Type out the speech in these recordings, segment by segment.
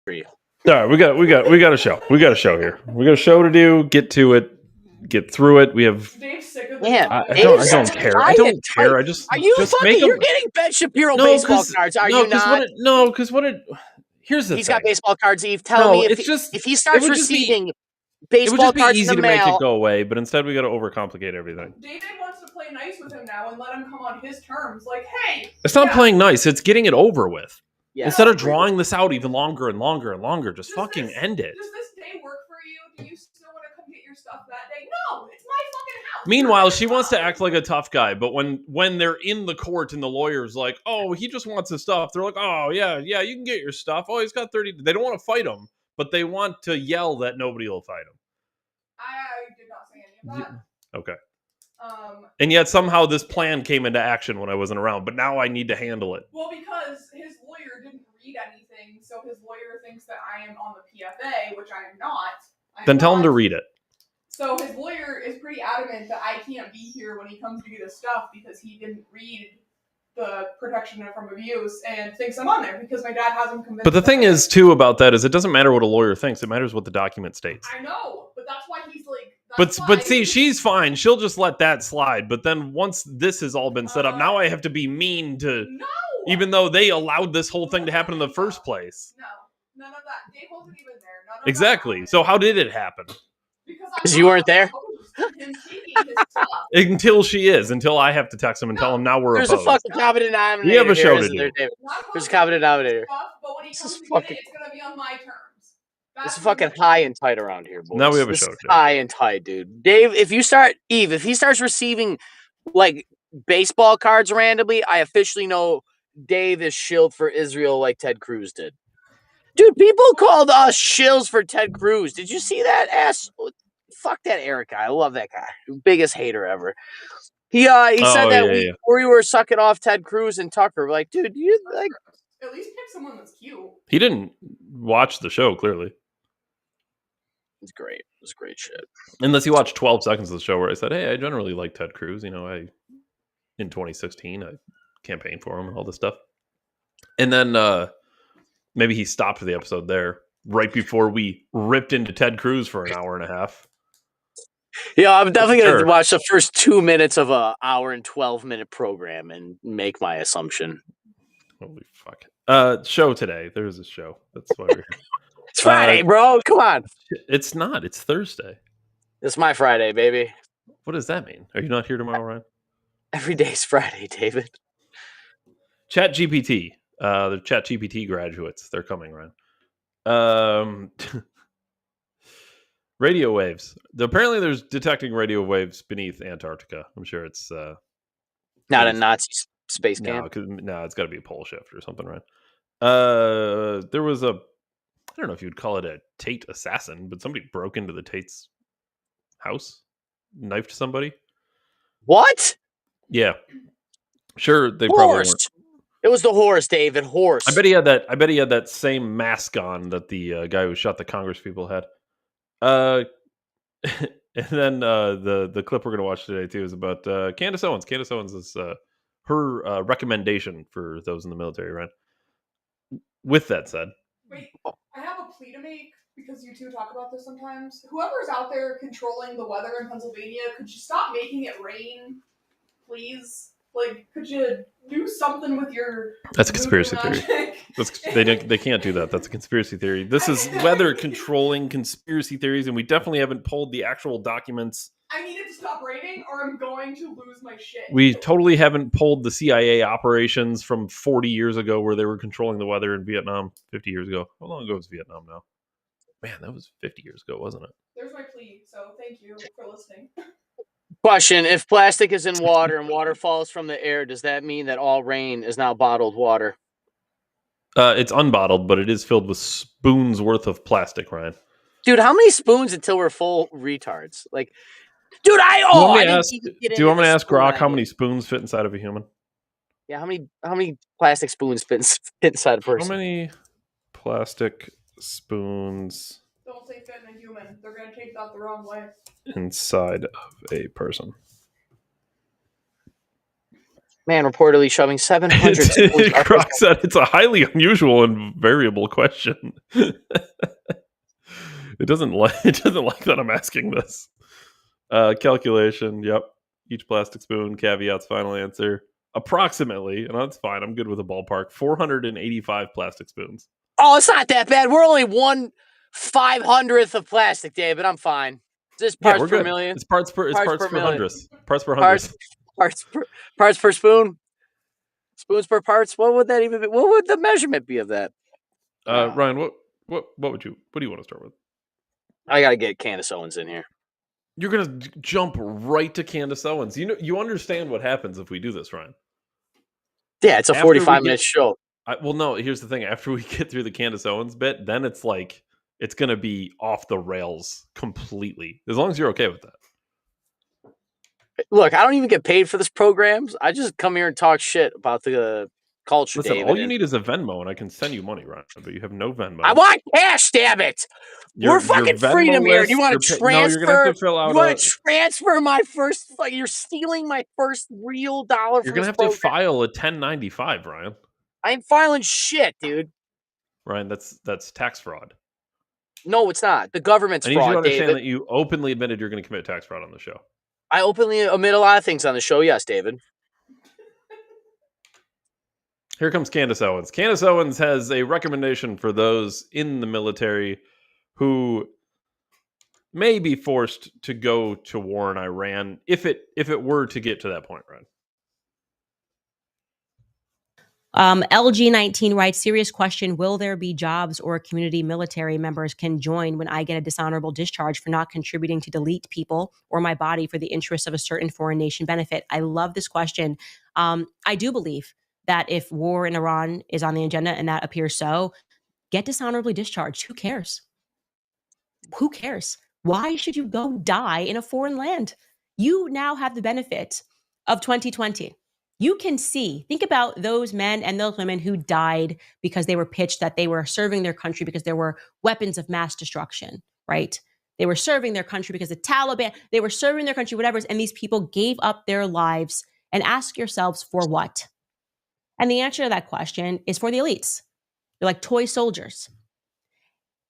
All right, we got a show. We got a show here. We got a show to do. Get to it. Get through it. We have. Dave's sick of the I don't care. I don't care. I just. Are you just fucking? make You're them... getting Ben Shapiro baseball cards. Are you not? Because what it. Here's the He's thing. got baseball cards. Eve, tell me if he starts receiving baseball cards, it would just be easy to make it go away. But instead, we got to overcomplicate everything. David wants to play nice with him now and let him come on his terms. Like, hey, it's not playing nice. It's getting it over with. Yeah, instead of drawing this out even longer and longer and longer, just fucking end it. Does this day work for you? Do you still want to come get your stuff that day? No, it's my fucking house. Meanwhile, she wants to act like a tough guy, but when they're in the court and the lawyer's like, oh, he just wants his stuff, they're like, oh, yeah, you can get your stuff. Oh, he's got 30. They don't want to fight him, but they want to yell that nobody will fight him. I did not say any of that. Okay. And yet somehow this plan came into action when I wasn't around, but now I need to handle it. Well, because his lawyer didn't read anything, so his lawyer thinks that I am on the PFA, which I am not. Then tell him to read it. So his lawyer is pretty adamant that I can't be here when he comes to get his stuff because he didn't read the protection from abuse and thinks I'm on there because my dad has him convinced. But the thing is, too, about that is it doesn't matter what a lawyer thinks. It matters what the document states. I know, but that's why he's like... But see, she's fine. She'll just let that slide. But then once this has all been set up, now I have to be mean to... No! Even though they allowed this whole thing to happen in the first place. No, none of that. Dave wasn't even there. None of exactly. That so how did it happen? Because you weren't there? Until I have to text him and tell him now we're There's opposed. a fucking common denominator. We have a show to do. There's a common denominator. But when he comes to get it, it's going to be on my terms. It's fucking high and tight around here, boys. Now we have a show to do. High and tight, dude. Dave, if he starts receiving like baseball cards randomly, I officially know Dave is shilled for Israel like Ted Cruz did. Dude, people called us shills for Ted Cruz. Did you see that ass? Fuck that Eric guy. I love that guy. Biggest hater ever. He said that before we were sucking off Ted Cruz and Tucker. We're like, dude, you like at least pick someone that's cute. He didn't watch the show, clearly. It's great. It was great shit. Unless you watched 12 seconds of the show where I said, hey, I generally like Ted Cruz. You know, in 2016, I campaigned for him and all this stuff. And then maybe he stopped the episode there right before we ripped into Ted Cruz for an hour and a half. Yeah, I'm definitely going to watch the first 2 minutes of a hour and 12-minute program and make my assumption. Holy fuck. Show today. There's a show. That's why we're here. It's Friday, bro. Come on. It's not. It's Thursday. It's my Friday, baby. What does that mean? Are you not here tomorrow, Ryan? Every day's Friday, David. ChatGPT. The ChatGPT graduates. They're coming, Ryan. Radio waves. Apparently there's detecting radio waves beneath Antarctica. I'm sure it's... not a Nazi space camp? No, it's got to be a pole shift or something, right? There was I don't know if you'd call it a Tate assassin, but somebody broke into the Tate's house, knifed somebody. What? Yeah. Sure, they horse. Probably weren't. It was the horse, David. Horse. I bet he had that same mask on that the guy who shot the Congress people had. And then the clip we're going to watch today, too, is about Candace Owens. Candace Owens is her recommendation for those in the military, right? With that said. Wait, I have a plea to make because you two talk about this sometimes. Whoever's out there controlling the weather in Pennsylvania, could you stop making it rain, please? Like, could you do something with your... That's a conspiracy theory. They can't do that. That's a conspiracy theory. This is weather controlling conspiracy theories, and we definitely haven't pulled the actual documents. I need it to stop raining, or I'm going to lose my shit. We totally haven't pulled the CIA operations from 40 years ago where they were controlling the weather in Vietnam. 50 years ago. How long ago was Vietnam now? Man, that was 50 years ago, wasn't it? There's my plea, so thank you for listening. Question: if plastic is in water and water falls from the air, does that mean that all rain is now bottled water? It's unbottled, but it is filled with spoons worth of plastic, Ryan. Dude, how many spoons until we're full retards? Like, dude, do you want me to ask Grok how many spoons fit inside of a human? Yeah, how many plastic spoons fit inside a person? How many plastic spoons? Don't say fit in a human. They're going to take that the wrong way. Inside of a person. Man reportedly shoving 700 spoons. Croc said it's a highly unusual and variable question. It doesn't like that I'm asking this. Calculation. Yep. Each plastic spoon. Caveats. Final answer. Approximately, and that's fine. I'm good with a ballpark. 485 plastic spoons. Oh, it's not that bad. We're only 1/500th of plastic, David. I'm fine. Is this parts we're per good. million? It's parts per million. hundredths. Parts per hundredths. Parts per spoon. Spoons per parts. What would that even be? What would the measurement be of that? Ryan, what do you want to start with? I gotta get Candace Owens in here. You're gonna jump right to Candace Owens. You understand what happens if we do this, Ryan? Yeah, it's a 45-minute show. Well, no. Here's the thing: after we get through the Candace Owens bit, then it's like it's gonna be off the rails completely. As long as you're okay with that. Look, I don't even get paid for this program. I just come here and talk shit about the culture. Listen, David, all you need is a Venmo, and I can send you money, Ryan. But you have no Venmo. I want cash, damn it! We're fucking freedom here. You want to transfer? No, you're gonna have to fill out. You want to transfer my first? Like, you're stealing my first real dollar. You're gonna have to file a 1095, Ryan. I ain't filing shit, dude. Ryan, that's tax fraud. No, it's not. The government's fraud, I need you to understand David. that you openly admitted you're going to commit tax fraud on the show. I openly admit a lot of things on the show. Yes, David. Here comes Candace Owens. Candace Owens has a recommendation for those in the military who may be forced to go to war in Iran if it were to get to that point, Ryan. LG19 writes, serious question, will there be jobs or community military members can join when I get a dishonorable discharge for not contributing to delete people or my body for the interests of a certain foreign nation benefit? I love this question. I do believe that if war in Iran is on the agenda, and that appears so, get dishonorably discharged. Who cares? Who cares? Why should you go die in a foreign land? You now have the benefit of 2020. You can see, think about those men and those women who died because they were pitched that they were serving their country because there were weapons of mass destruction, right? They were serving their country because the Taliban, they were serving their country, whatever. And these people gave up their lives. And ask yourselves, for what? And the answer to that question is for the elites. They're like toy soldiers.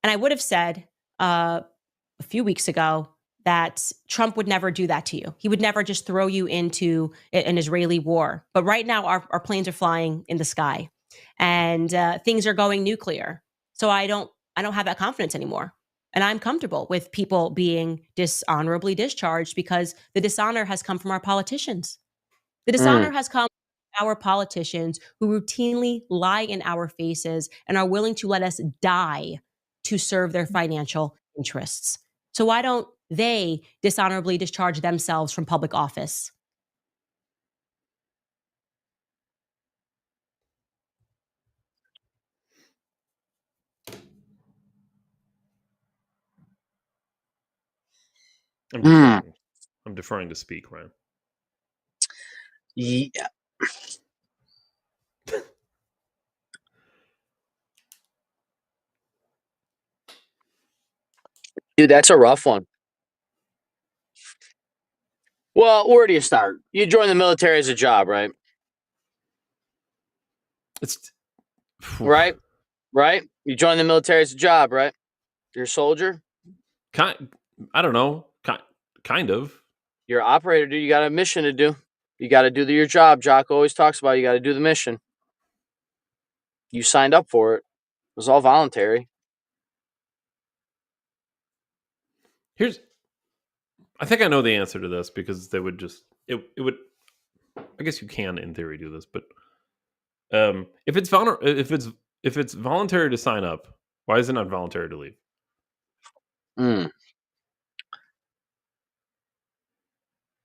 And I would have said a few weeks ago that Trump would never do that to you. He would never just throw you into an Israeli war. But right now, our planes are flying in the sky, and things are going nuclear. So I don't have that confidence anymore. And I'm comfortable with people being dishonorably discharged because the dishonor has come from our politicians. The dishonor has come from our politicians who routinely lie in our faces and are willing to let us die to serve their financial interests. So why don't they dishonorably discharge themselves from public office? I'm deferring to speak, Ryan. Yeah. Dude, that's a rough one. Well, where do you start? You join the military as a job, right? It's right. You join the military as a job, right? You're a soldier. I don't know. Kind of. You're an operator, dude. You got a mission to do. You got to do your job. Jock always talks about you got to do the mission. You signed up for it. It was all voluntary. I think I know the answer to this because they would just it would. I guess you can, in theory, do this, but if it's voluntary to sign up, why is it not voluntary to leave?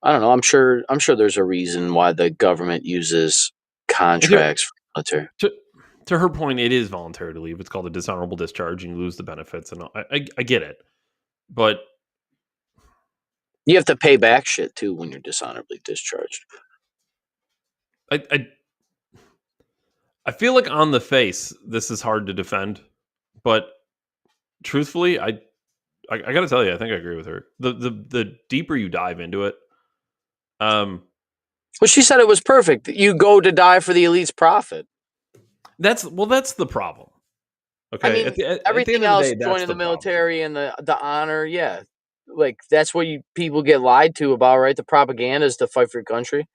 I don't know. I'm sure there's a reason why the government uses contracts for military. To her point, it is voluntary to leave. It's called a dishonorable discharge, and you lose the benefits. And I get it, but you have to pay back shit too when you're dishonorably discharged. I feel like on the face, this is hard to defend, but truthfully, I got to tell you, I think I agree with her. The deeper you dive into it, Well, she said it was perfect. You go to die for the elite's profit. That's the problem. Okay, I mean, at the end everything of the else, day, that's joining the the problem. military and the honor, yeah. Like, that's what people get lied to about, right? The propaganda is to fight for your country.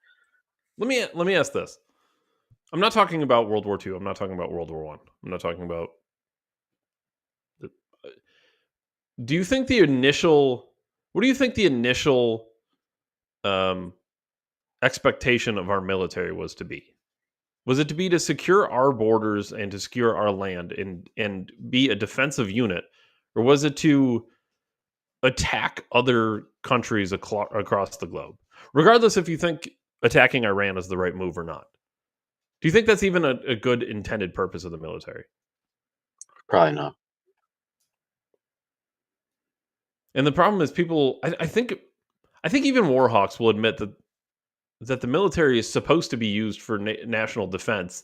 Let me ask this. I'm not talking about World War II. I'm not talking about World War One. I'm not talking about. Do you think the initial? What do you think the initial um, expectation of our military was to be? Was it to be to secure our borders and to secure our land and be a defensive unit, or was it to attack other countries across the globe? Regardless if you think attacking Iran is the right move or not. Do you think that's even a good intended purpose of the military? Probably not. And the problem is people I think even war hawks will admit that the military is supposed to be used for national defense.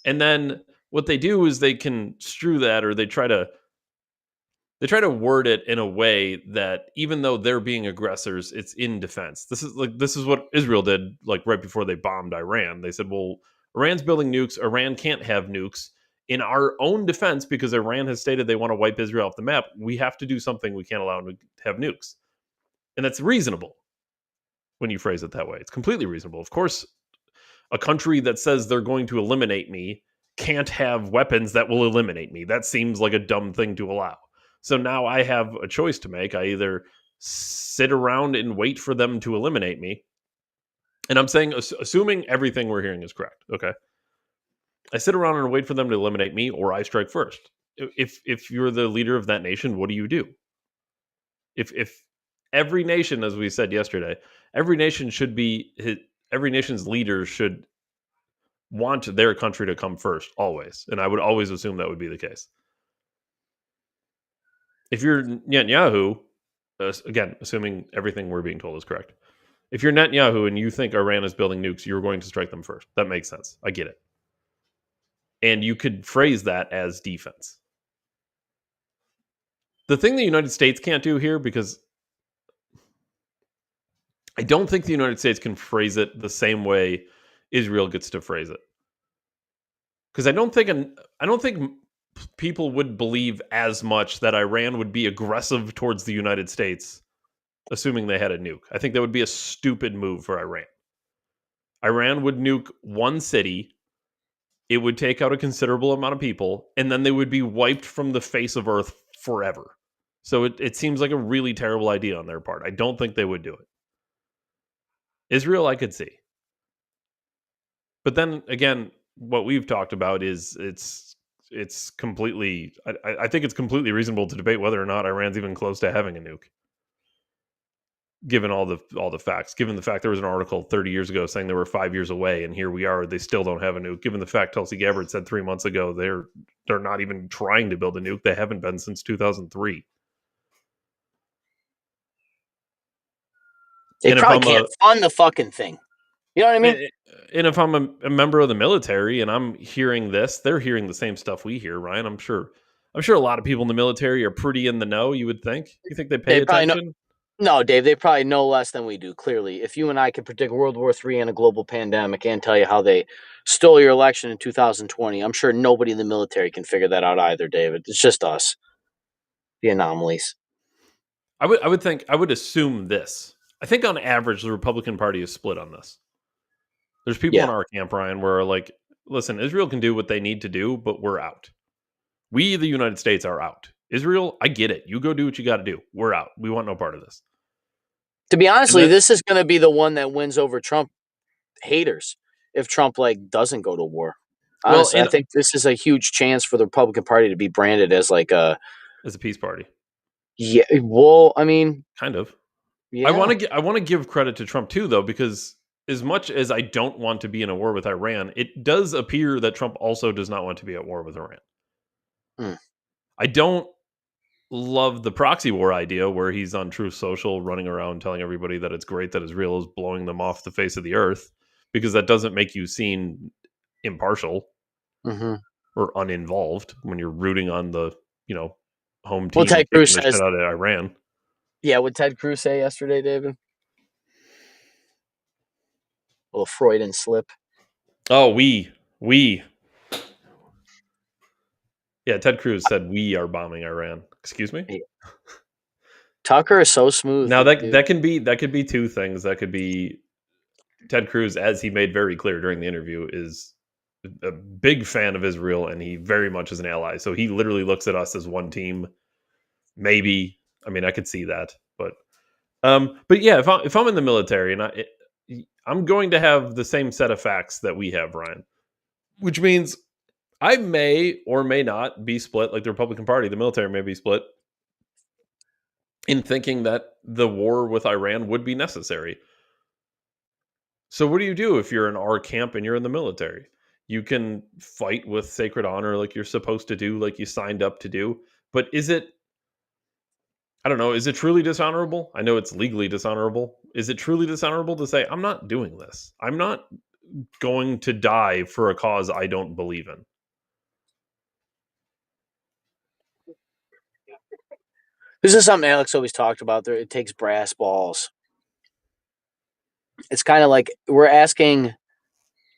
And then what they do is they can strew that, or they try to word it in a way that even though they're being aggressors, it's in defense. This is what Israel did like right before they bombed Iran. They said, "Well, Iran's building nukes. Iran can't have nukes. In our own defense, because Iran has stated they want to wipe Israel off the map, we have to do something. We can't allow them to have nukes." And that's reasonable when you phrase it that way. It's completely reasonable. Of course, a country that says they're going to eliminate me can't have weapons that will eliminate me. That seems like a dumb thing to allow. So now I have a choice to make. I either sit around and wait for them to eliminate me. And I'm saying, assuming everything we're hearing is correct, okay? I sit around and wait for them to eliminate me, or I strike first. If you're the leader of that nation, what do you do? If every nation, as we said yesterday, every nation's leaders should want their country to come first, always. And I would always assume that would be the case. If you're Netanyahu, again, assuming everything we're being told is correct, if you're Netanyahu and you think Iran is building nukes, you're going to strike them first. That makes sense. I get it. And you could phrase that as defense. The thing the United States can't do here, because I don't think the United States can phrase it the same way Israel gets to phrase it. Because I don't think people would believe as much that Iran would be aggressive towards the United States, assuming they had a nuke. I think that would be a stupid move for Iran. Iran would nuke one city, it would take out a considerable amount of people, and then they would be wiped from the face of Earth forever. So it seems like a really terrible idea on their part. I don't think they would do it. Israel, I could see. But then again, what we've talked about is it's completely. I think it's completely reasonable to debate whether or not Iran's even close to having a nuke, given all the facts. Given the fact there was an article 30 years ago saying they were 5 years away, and here we are, they still don't have a nuke. Given the fact Tulsi Gabbard said 3 months ago they're not even trying to build a nuke. They haven't been since 2003. They And probably can't fund the fucking thing. You know what I mean? And if I'm a member of the military and I'm hearing this, they're hearing the same stuff we hear, Ryan. I'm sure a lot of people in the military are pretty in the know, you would think. You think they pay attention? No, Dave, they probably know less than we do, clearly. If you and I could predict World War III and a global pandemic and tell you how they stole your election in 2020, I'm sure nobody in the military can figure that out either, David. It's just us, the anomalies. I would assume this. I think on average, the Republican Party is split on this. There's people in our camp, Ryan, where are like, listen, Israel can do what they need to do, but we're out. We, the United States, are out. Israel, I get it. You go do what you got to do. We're out. We want no part of this. To be honest, this is going to be the one that wins over Trump haters if Trump doesn't go to war. Honestly, I think this is a huge chance for the Republican Party to be branded as a peace party. Yeah, well, I mean, kind of. Yeah. I want to give credit to Trump too, though, because as much as I don't want to be in a war with Iran, it does appear that Trump also does not want to be at war with Iran. I don't love the proxy war idea where he's on Truth Social running around telling everybody that it's great that Israel is blowing them off the face of the earth, because that doesn't make you seem impartial or uninvolved when you're rooting on the home team Ted Cruz says shit out of Iran. Yeah, what Ted Cruz say yesterday, David? little Freudian slip. Oh, we. Yeah, Ted Cruz said we are bombing Iran. Excuse me? Tucker is so smooth. Now dude. that could be two things. That could be Ted Cruz, as he made very clear during the interview, is a big fan of Israel, and he very much is an ally. So he literally looks at us as one team. Maybe, I mean, I could see that, but yeah, if I'm in the military and I'm going to have the same set of facts that we have, Ryan, which means I may or may not be split, like the Republican Party. The military may be split in thinking that the war with Iran would be necessary. So what do you do if you're in our camp and you're in the military? You can fight with sacred honor like you're supposed to do, like you signed up to do. But is it, I don't know, is it truly dishonorable? I know it's legally dishonorable. Is it truly dishonorable to say, I'm not doing this? I'm not going to die for a cause I don't believe in. This is something Alex always talked about. There, it takes brass balls. It's kind of like we're asking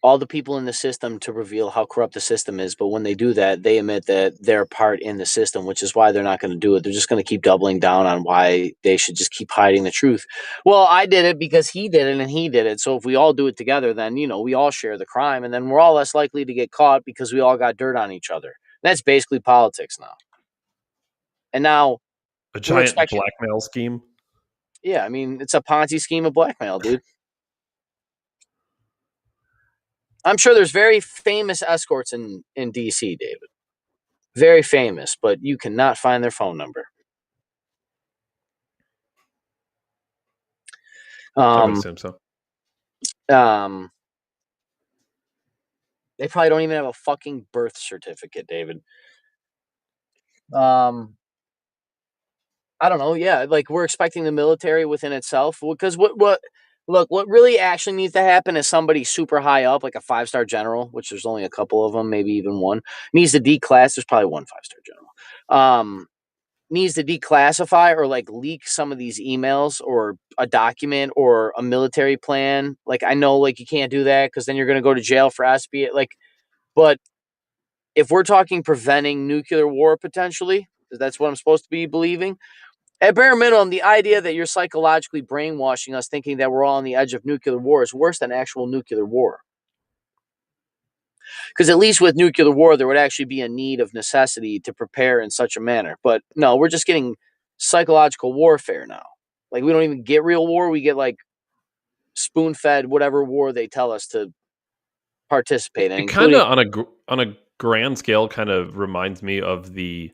all the people in the system to reveal how corrupt the system is, but when they do that, they admit that they're part in the system, which is why they're not going to do it. They're just going to keep doubling down on why they should just keep hiding the truth. Well, I did it because he did it and he did it. So if we all do it together, then, we all share the crime, and then we're all less likely to get caught because we all got dirt on each other. That's basically politics now. And now a giant blackmail scheme. Yeah, I mean, it's a Ponzi scheme of blackmail, dude. I'm sure there's very famous escorts in DC, David. Very famous, but you cannot find their phone number. I would assume so. They probably don't even have a fucking birth certificate, David. I don't know. Yeah, like we're expecting the military within itself, because what really actually needs to happen is somebody super high up, like a 5-star general, which there's only a couple of them, maybe even one, needs to declass. There's probably one 5-star general. Needs to declassify or like leak some of these emails or a document or a military plan. Like, I know, like, you can't do that because then you're going to go to jail for espionage. Like, but if we're talking preventing nuclear war potentially, because that's what I'm supposed to be believing, at bare minimum, the idea that you're psychologically brainwashing us thinking that we're all on the edge of nuclear war is worse than actual nuclear war. Because at least with nuclear war, there would actually be a need of necessity to prepare in such a manner. But no, we're just getting psychological warfare now. Like, we don't even get real war. We get like spoon-fed whatever war they tell us to participate in. It kind of on a grand scale kind of reminds me of the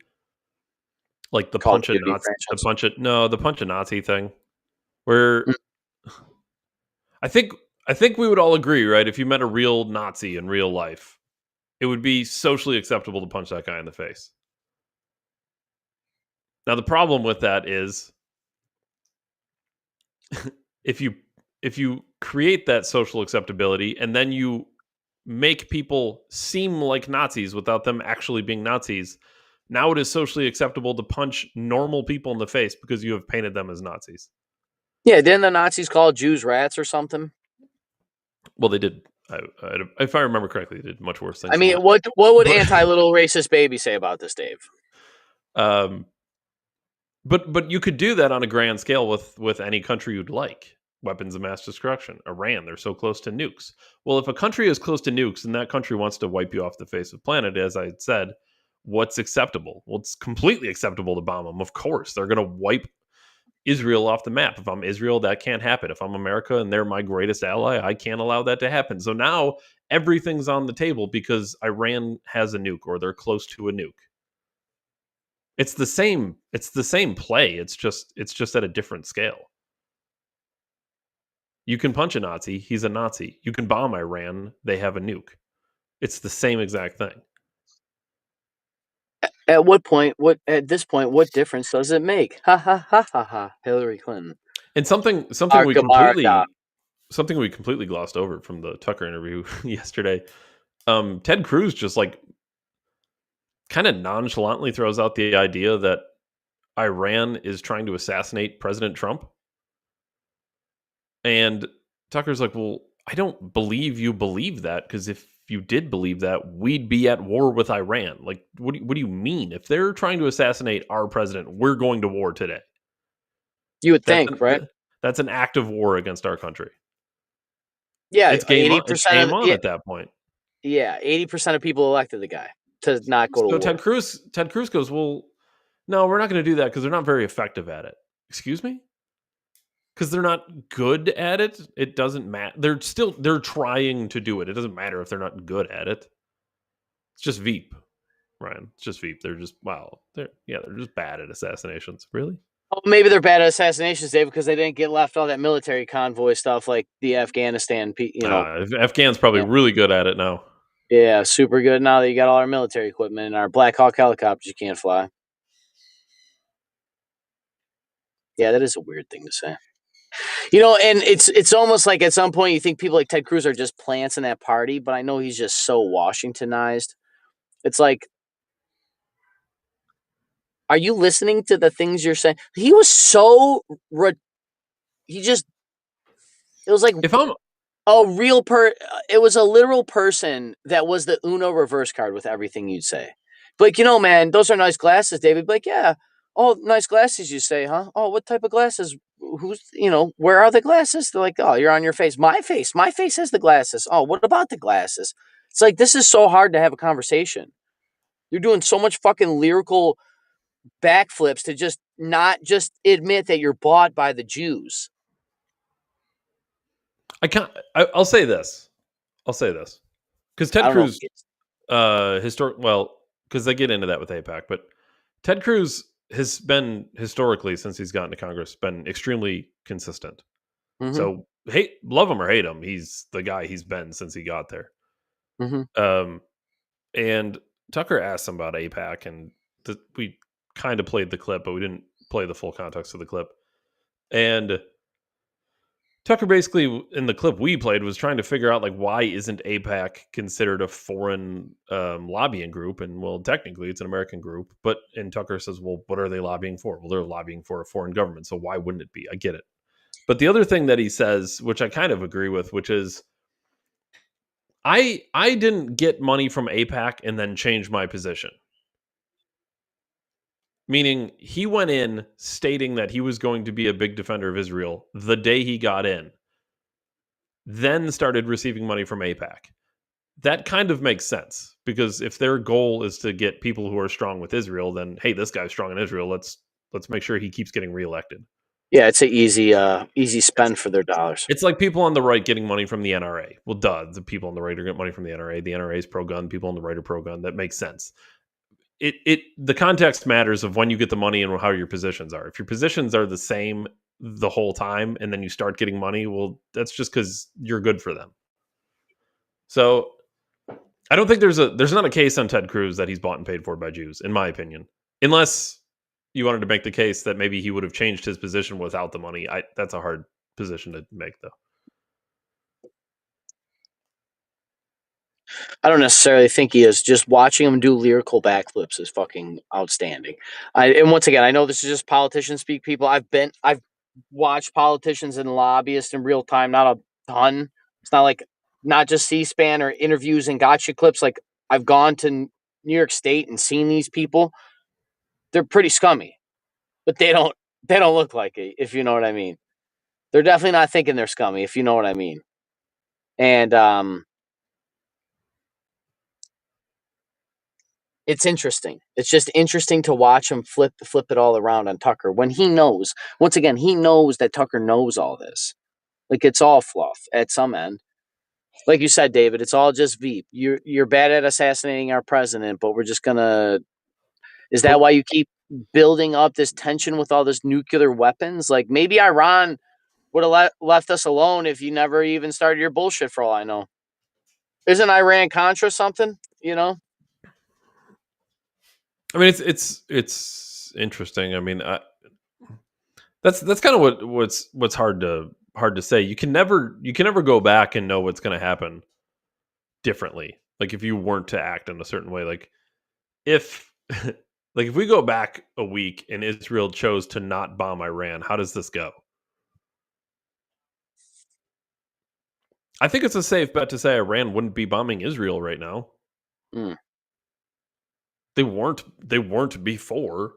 punch a Nazi thing, where I think we would all agree, right? If you met a real Nazi in real life, it would be socially acceptable to punch that guy in the face. Now, the problem with that is if you create that social acceptability and then you make people seem like Nazis without them actually being Nazis, now it is socially acceptable to punch normal people in the face because you have painted them as Nazis. Yeah, didn't the Nazis call Jews rats or something? Well, they did. If I remember correctly, they did much worse things. I mean, what would anti-little racist baby say about this, Dave? But you could do that on a grand scale with any country you'd like. Weapons of mass destruction. Iran, they're so close to nukes. Well, if a country is close to nukes and that country wants to wipe you off the face of the planet, as I had said, what's acceptable? Well, it's completely acceptable to bomb them. Of course, they're going to wipe Israel off the map. If I'm Israel, that can't happen. If I'm America and they're my greatest ally, I can't allow that to happen. So now everything's on the table because Iran has a nuke or they're close to a nuke. It's the same play. It's just at a different scale. You can punch a Nazi, he's a Nazi. You can bomb Iran, they have a nuke. It's the same exact thing. At this point, what difference does it make? Ha ha ha ha ha. Hillary Clinton. And something we completely glossed over from the Tucker interview yesterday. Ted Cruz just like kind of nonchalantly throws out the idea that Iran is trying to assassinate President Trump. And Tucker's like, well, I don't believe you believe that, because if you did believe that, we'd be at war with Iran. Like, what do you mean? If they're trying to assassinate our president, we're going to war today. You would That's think, right? that's an act of war against our country. Yeah, It's game on. It's 80% game of on at that point. 80% of people elected the guy to not go to So war. Ted Cruz goes, well, no, we're not going to do that because they're not very effective at it. Excuse me? Because they're not good at it. It doesn't matter. They're trying to do it. It doesn't matter if they're not good at it. It's just Veep, Ryan. It's just Veep. They're just they're just bad at assassinations. Really? Oh, maybe they're bad at assassinations, Dave, because they didn't get left all that military convoy stuff like the Afghanistan. Afghan's probably really good at it now. Yeah, super good now that you got all our military equipment and our Black Hawk helicopters you can't fly. Yeah, that is a weird thing to say. And it's almost like at some point you think people like Ted Cruz are just plants in that party, but I know he's just so Washingtonized. It's like, are you listening to the things you're saying? He was so it was like If I'm it was a literal person that was the Uno reverse card with everything you'd say. Like, man, those are nice glasses, David. Like, yeah. Oh, nice glasses, you say, huh? Oh, what type of glasses? Where are the glasses? They're like, oh, you're on your face. My face has the glasses. Oh, what about the glasses? It's like, this is so hard to have a conversation. You're doing so much fucking lyrical backflips to just not just admit that you're bought by the Jews. I'll say this. Because Ted Cruz, because they get into that with AIPAC, but Ted Cruz has been historically, since he's gotten to Congress, been extremely consistent. Mm-hmm. So love him or hate him, he's the guy he's been since he got there. Mm-hmm. And Tucker asked him about AIPAC, and we kind of played the clip, but we didn't play the full context of the clip. And Tucker basically, in the clip we played, was trying to figure out, like, why isn't AIPAC considered a foreign lobbying group? And, well, technically it's an American group. And Tucker says, well, what are they lobbying for? Well, they're lobbying for a foreign government, so why wouldn't it be? I get it. But the other thing that he says, which I kind of agree with, which is, I didn't get money from AIPAC and then change my position. Meaning, he went in stating that he was going to be a big defender of Israel the day he got in, then started receiving money from AIPAC. That kind of makes sense, because if their goal is to get people who are strong with Israel, then, hey, this guy's strong in Israel. Let's make sure he keeps getting reelected. Yeah, it's an easy spend for their dollars. It's like people on the right getting money from the NRA. Well, the people on the right are getting money from the NRA. The NRA is pro-gun. People on the right are pro-gun. That makes sense. The context matters of when you get the money and how your positions are. If your positions are the same the whole time and then you start getting money, well, that's just because you're good for them. So I don't think there's not a case on Ted Cruz that he's bought and paid for by Jews, in my opinion. Unless you wanted to make the case that maybe he would have changed his position without the money. That's a hard position to make, though. I don't necessarily think he is. Just watching him do lyrical backflips is fucking outstanding. And once again, I know this is just politician speak, people. I've watched politicians and lobbyists in real time, not a ton. It's not like not just C-SPAN or interviews and gotcha clips. Like, I've gone to New York State and seen these people. They're pretty scummy, but they don't look like it, if you know what I mean. They're definitely not thinking they're scummy, if you know what I mean. And it's interesting. It's just interesting to watch him flip it all around on Tucker when he knows. Once again, he knows that Tucker knows all this. Like, it's all fluff at some end. Like you said, David, it's all just Veep. You're bad at assassinating our president, but we're just gonna. Is that why you keep building up this tension with all this nuclear weapons? Like, maybe Iran would have left us alone if you never even started your bullshit, for all I know. Isn't Iran Contra something? I mean, it's interesting. I mean, that's kind of what's hard to say. You can never go back and know what's going to happen differently. Like, if you weren't to act in a certain way, like if we go back a week and Israel chose to not bomb Iran, how does this go? I think it's a safe bet to say Iran wouldn't be bombing Israel right now. Mm. They weren't before.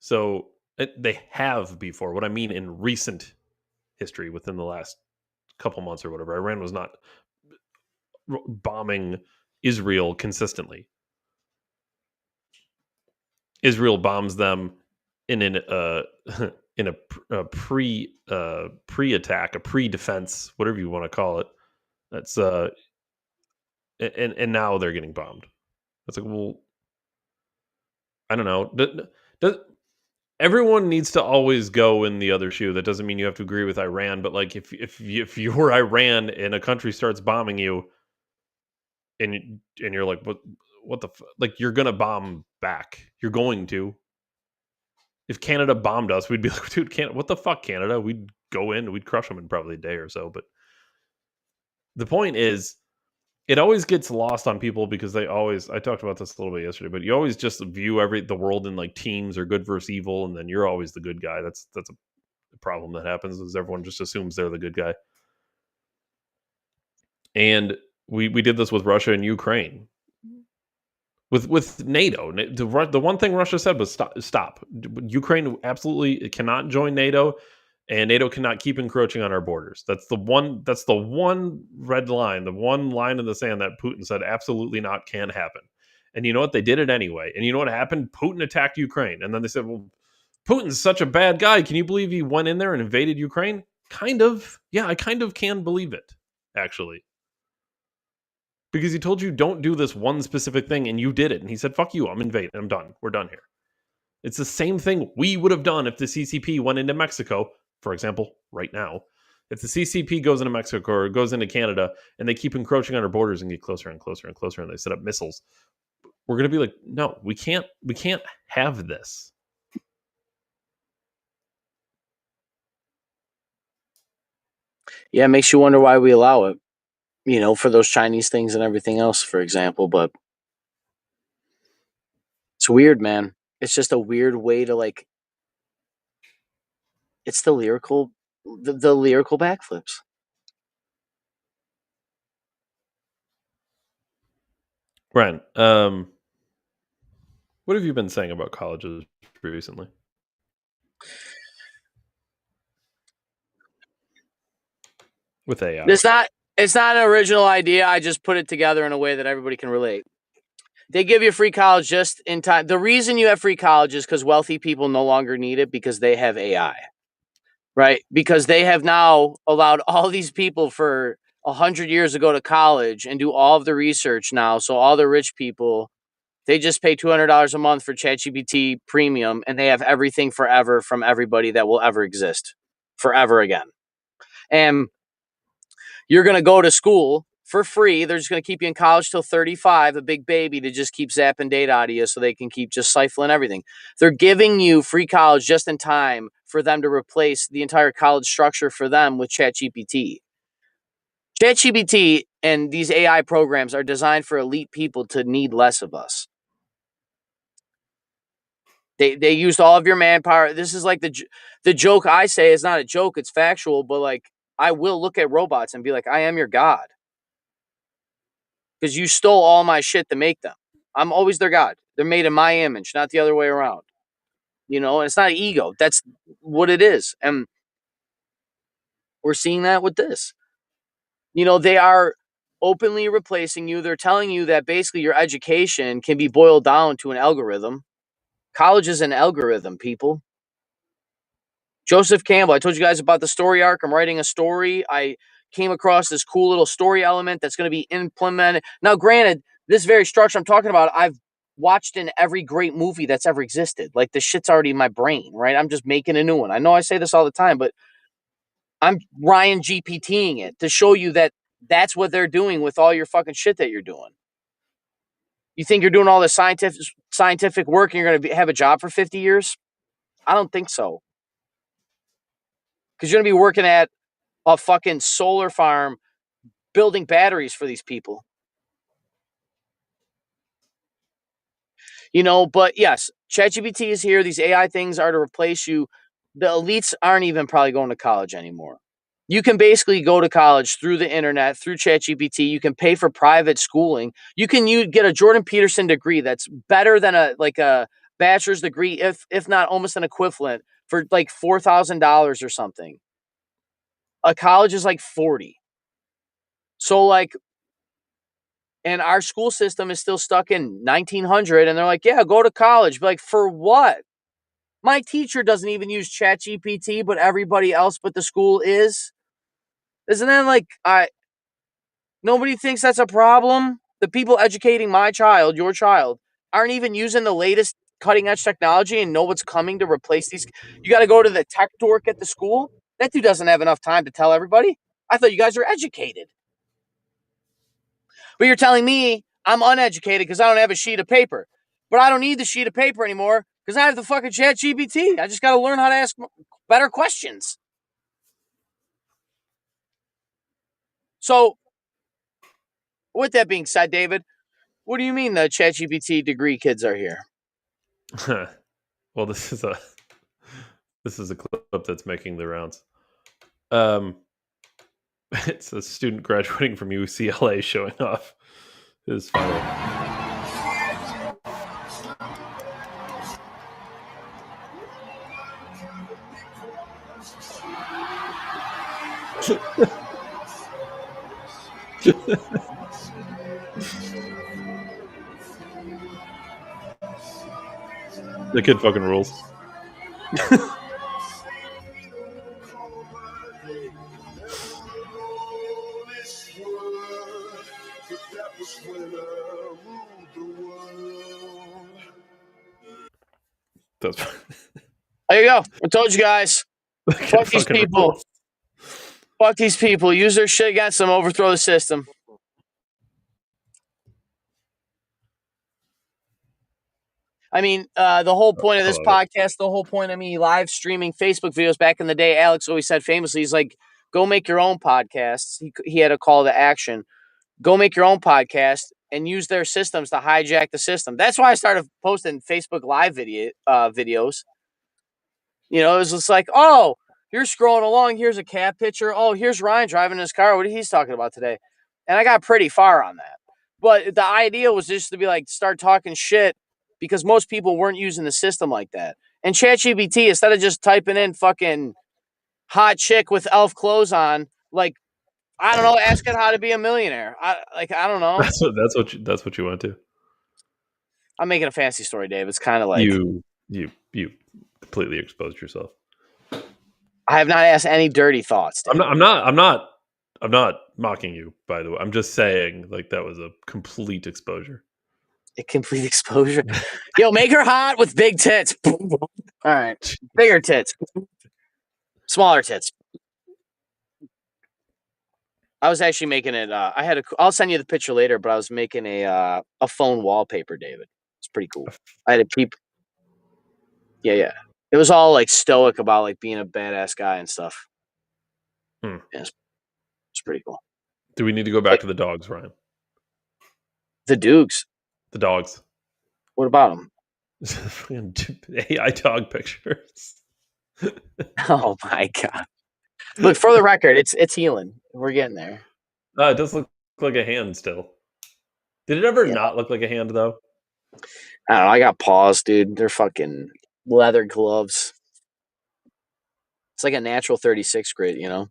So they have before. What I mean in recent history, within the last couple months or whatever, Iran was not bombing Israel consistently. Israel bombs them in in a pre-attack, a pre-defense, whatever you want to call it. That's and now they're getting bombed. It's like, well, I don't know. Everyone needs to always go in the other shoe. That doesn't mean you have to agree with Iran, but like if you're Iran and a country starts bombing you, and you're like, what the like, you're gonna bomb back. You're going to. If Canada bombed us, we'd be like, dude, Canada, what the fuck, Canada? We'd go in, we'd crush them in probably a day or so. But the point is, it always gets lost on people because they always, I talked about this a little bit yesterday, but you always just view the world in like teams or good versus evil, and then you're always the good guy. That's a problem that happens, is everyone just assumes they're the good guy. And we did this with Russia and Ukraine. With NATO, the one thing Russia said was stop. Ukraine absolutely cannot join NATO, and NATO cannot keep encroaching on our borders. That's the one red line, the one line in the sand that Putin said absolutely not can happen. And you know what? They did it anyway. And you know what happened? Putin attacked Ukraine. And then they said, well, Putin's such a bad guy. Can you believe he went in there and invaded Ukraine? Kind of. Yeah, I kind of can believe it, actually. Because he told you don't do this one specific thing, and you did it. And he said, fuck you, I'm invading. I'm done. We're done here. It's the same thing we would have done if the CCP went into Mexico, for example, right now. If the CCP goes into Mexico or goes into Canada and they keep encroaching on our borders and get closer and closer and closer, and they set up missiles, we're going to be like, no, we can't have this. Yeah, it makes you wonder why we allow it. You know, for those Chinese things and everything else, for example. But it's weird, man. It's just a weird way to like. It's the lyrical backflips. Ryan, what have you been saying about colleges recently? With AI. It's not an original idea. I just put it together in a way that everybody can relate. They give you free college just in time. The reason you have free college is because wealthy people no longer need it because they have AI, right? Because they have now allowed all these people for 100 years to go to college and do all of the research now. So all the rich people, they just pay $200 a month for ChatGPT Premium, and they have everything forever from everybody that will ever exist forever again. And you're going to go to school for free. They're just going to keep you in college till 35, a big baby, to just keep zapping data out of you so they can keep just siphoning everything. They're giving you free college just in time for them to replace the entire college structure for them with ChatGPT. ChatGPT and these AI programs are designed for elite people to need less of us. They used all of your manpower. This is like the joke I say is not a joke. It's factual, but like I will look at robots and be like, I am your God. Because you stole all my shit to make them. I'm always their God. They're made in my image, not the other way around. You know, and it's not ego. That's what it is. And we're seeing that with this. You know, they are openly replacing you. They're telling you that basically your education can be boiled down to an algorithm. College is an algorithm, people. Joseph Campbell, I told you guys about the story arc. I'm writing a story. I came across this cool little story element that's going to be implemented. Now, granted, this very structure I'm talking about, I've watched in every great movie that's ever existed. Like, the shit's already in my brain, right? I'm just making a new one. I know I say this all the time, but I'm Ryan GPTing it to show you that that's what they're doing with all your fucking shit that you're doing. You think you're doing all this scientific work and you're going to have a job for 50 years? I don't think so. Because you're going to be working at a fucking solar farm building batteries for these people. You know, but yes, ChatGPT is here. These AI things are to replace you. The elites aren't even probably going to college anymore. You can basically go to college through the internet, through ChatGPT. You can pay for private schooling. You can get a Jordan Peterson degree that's better than a bachelor's degree, if not almost an equivalent, for like $4,000 or something. A college is like $40,000. So like, and our school system is still stuck in 1900, and they're like, yeah, go to college. But like, for what? My teacher doesn't even use ChatGPT, but everybody else but the school is. Isn't that like, nobody thinks that's a problem? The people educating my child, your child, aren't even using the latest cutting edge technology and know what's coming to replace these. You got to go to the tech dork at the school. That dude doesn't have enough time to tell everybody. I thought you guys were educated. But you're telling me I'm uneducated because I don't have a sheet of paper. But I don't need the sheet of paper anymore because I have the fucking ChatGPT. I just got to learn how to ask better questions. So, with that being said, David, what do you mean the ChatGPT degree kids are here? Well, this is a clip that's making the rounds. It's a student graduating from UCLA showing off his final. The kid fucking rules. That's There you go. I told you guys. the kid Fuck these fucking people. rules. Fuck these people. Use their shit against them. Overthrow the system. I mean, the whole point of this podcast, the whole point of me live streaming Facebook videos back in the day, Alex always said famously, he's like, go make your own podcasts. He had a call to action. Go make your own podcast and use their systems to hijack the system. That's why I started posting Facebook Live videos. You know, it was just like, oh, you're scrolling along. Here's a cat picture. Oh, here's Ryan driving his car. What he's talking about today. And I got pretty far on that. But the idea was just to be like, start talking shit because most people weren't using the system like that. And ChatGPT, instead of just typing in fucking hot chick with elf clothes on, like, I don't know, ask it how to be a millionaire. I don't know. That's what you went to. I'm making a fancy story, Dave. It's kind of like You completely exposed yourself. I have not asked any dirty thoughts, Dave. I'm not mocking you, by the way. I'm just saying, like, that was a complete exposure. A complete exposure. Yo, make her hot with big tits. All right, bigger tits, smaller tits. I was actually making it. I'll send you the picture later, but I was making a phone wallpaper, David. It's pretty cool. I had a peep. Yeah. It was all like stoic about like being a badass guy and stuff. Yeah, it's pretty cool. Do we need to go back to the dogs, Ryan? The Dukes. The dogs. What about them? AI dog pictures. Oh my god! Look, for the record, it's healing. We're getting there. It does look like a hand still. Did it ever not look like a hand though? I don't know. I got paws, dude. They're fucking leather gloves. It's like a natural 36 grit, you know.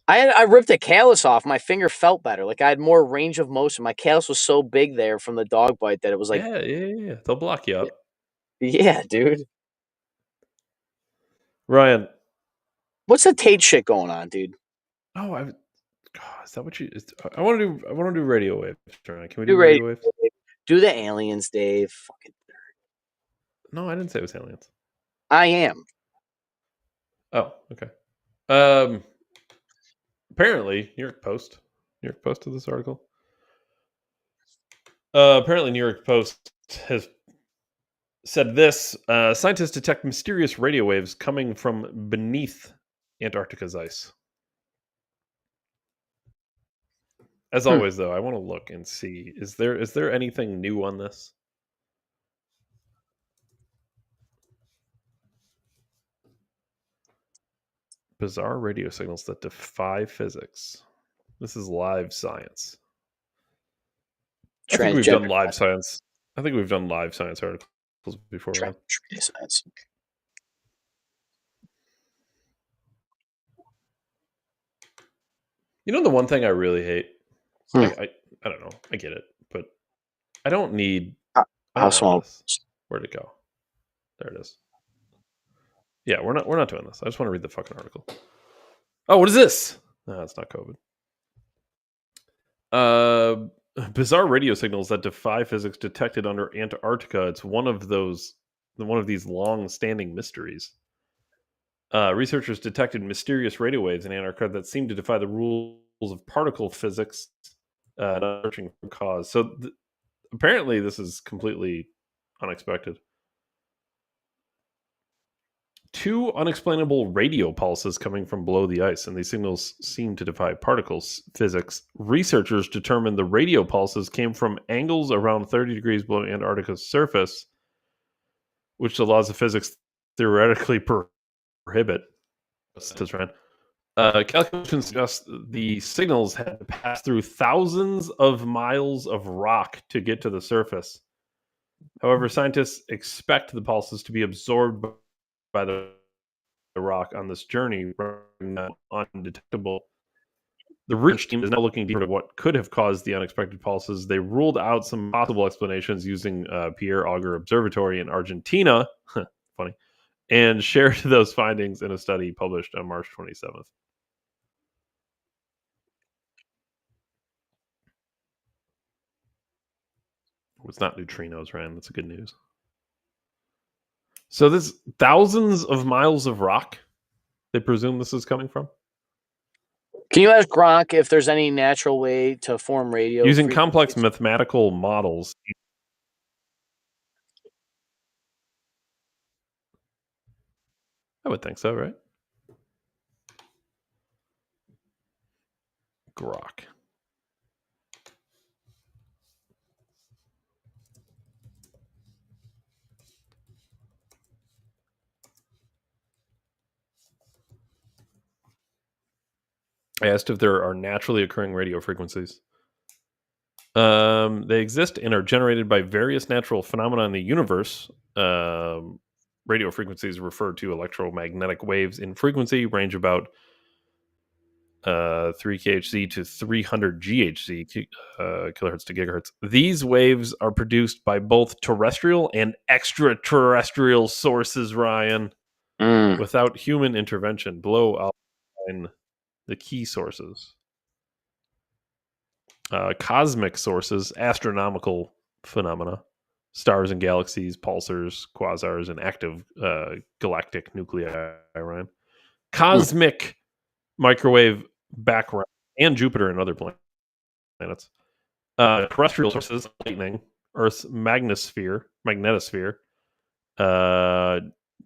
I ripped a callus off. My finger felt better. Like I had more range of motion. My callus was so big there from the dog bite that it was like, yeah. They'll block you up. Yeah, dude. Ryan, what's the Tate shit going on, dude? Oh, is that what you? I want to do radio waves. Can we do radio waves? Do the aliens, Dave. Fucking nerd. No, I didn't say it was aliens. I am. Oh, okay. Apparently, New York Post to this article. Apparently, New York Post has said this: scientists detect mysterious radio waves coming from beneath Antarctica's ice. As always, though, I want to look and see is there anything new on this? Bizarre radio signals that defy physics. This is live science. I think we've done live science. I think we've done live science articles before. Right? Science. You know the one thing I really hate? I don't know. I get it. But I don't need... How small? Where'd it go? There it is. Yeah, we're not doing this. I just want to read the fucking article. Oh, what is this? No, it's not COVID. Bizarre radio signals that defy physics detected under Antarctica. It's one of these long-standing mysteries. Researchers detected mysterious radio waves in Antarctica that seem to defy the rules of particle physics, not searching for cause. So apparently this is completely unexpected. 2 unexplainable radio pulses coming from below the ice, and these signals seem to defy particles physics. Researchers determined the radio pulses came from angles around 30 degrees below Antarctica's surface, which the laws of physics theoretically prohibit. Calculations suggest the signals had to pass through thousands of miles of rock to get to the surface. However, scientists expect the pulses to be absorbed by the rock on this journey, rendering them undetectable. The research team is now looking deeper into what could have caused the unexpected pulses. They ruled out some possible explanations using Pierre Auger Observatory in Argentina, funny, and shared those findings in a study published on March 27th. It's not neutrinos, Ryan. That's good news. So there's thousands of miles of rock they presume this is coming from? Can you ask Gronk if there's any natural way to form radio? Using complex mathematical models. I would think so, right? Grok. I asked if there are naturally occurring radio frequencies. They exist and are generated by various natural phenomena in the universe. Radio frequencies refer to electromagnetic waves in frequency, range about 3 kHz to 300 GHz, kilohertz to gigahertz. These waves are produced by both terrestrial and extraterrestrial sources, Ryan, without human intervention. Below, I'll outline the key sources. Cosmic sources, astronomical phenomena, stars and galaxies, pulsars, quasars, and active galactic nuclei, Ryan. Cosmic microwave background, and Jupiter and other planets. Terrestrial sources, lightning, Earth's magnetosphere,